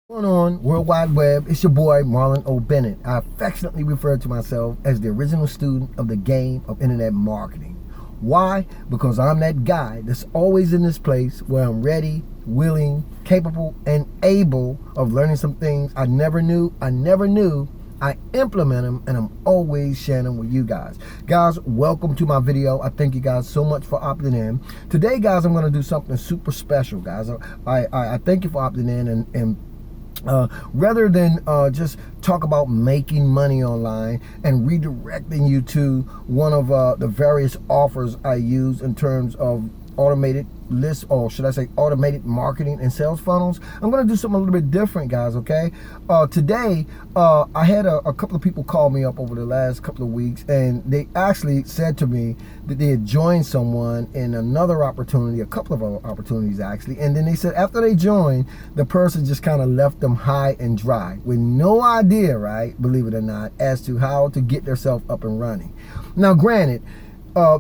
What's going on, World Wide Web? It's your boy Marlon O. Bennett. I affectionately refer to myself as the original student of the game of internet marketing. Why? Because I'm that guy that's always in this place where I'm ready, willing, capable, and able of learning some things I never knew. I implement them, and I'm always sharing them with you guys. Guys, welcome to my video. I thank you guys so much for opting in. Today, guys, I'm going to do something super special, guys. I thank you for opting in, and rather than just talk about making money online and redirecting you to one of the various offers I use in terms of automated lists, or should I say automated marketing and sales funnels, I'm going to do something a little bit different, guys. Okay, today I had a couple of people call me up over the last couple of weeks, and they actually said to me that they had joined someone in another opportunity, a couple of other opportunities actually, and then they said after they joined, the person just kind of left them high and dry with no idea, right, believe it or not, as to how to get themselves up and running. Now granted,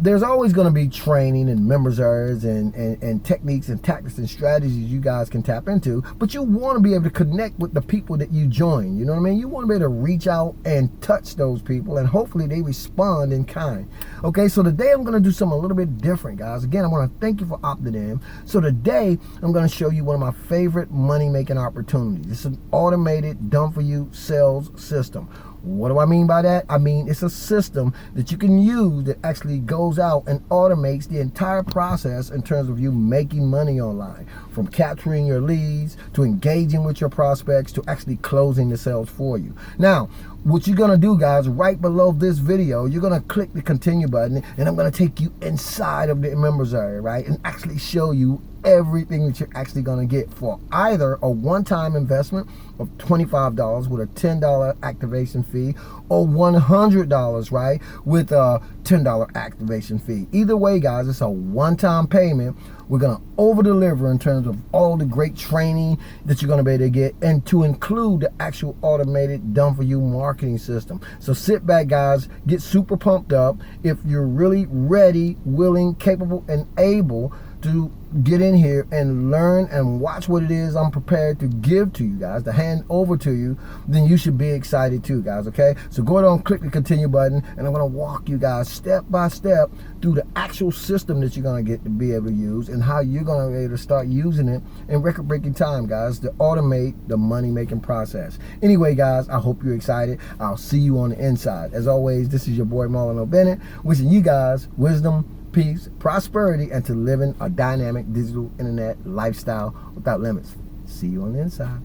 there's always going to be training and members areas and techniques and tactics and strategies you guys can tap into, but you want to be able to connect with the people that you join. You know what I mean? You want to be able to reach out and touch those people, and hopefully they respond in kind. Okay, so today I'm going to do something a little bit different, guys. Again, I want to thank you for opting in. So today I'm going to show you one of my favorite money-making opportunities. It's an automated, done-for-you sales system. What do I mean by that? I mean, it's a system that you can use that actually goes out and automates the entire process in terms of you making money online, from capturing your leads to engaging with your prospects to actually closing the sales for you. Now, what you're going to do, guys, right below this video, you're going to click the continue button, and I'm going to take you inside of the members area, right, and actually show you everything that you're actually going to get for either a one-time investment of $25 with a $10 activation fee, or $100, right, with a $10 activation fee. Either way, guys, it's a one-time payment. We're going to over-deliver in terms of all the great training that you're going to be able to get, and to include the actual automated done-for-you marketing system. So sit back, guys, get super pumped up. If you're really ready, willing, capable, and able to get in here and learn and watch what it is I'm prepared to give to you guys, to hand over to you, then you should be excited too, guys. Okay, so go ahead and click the continue button, and I'm going to walk you guys step by step through the actual system that you're going to get to be able to use, and how you're going to be able to start using it in record-breaking time, guys, to automate the money-making process. Anyway, guys, I hope you're excited. I'll see you on the inside. As always, this is your boy Marlon O. Bennett, wishing you guys wisdom, peace, prosperity, and to living a dynamic digital internet lifestyle without limits. See you on the inside.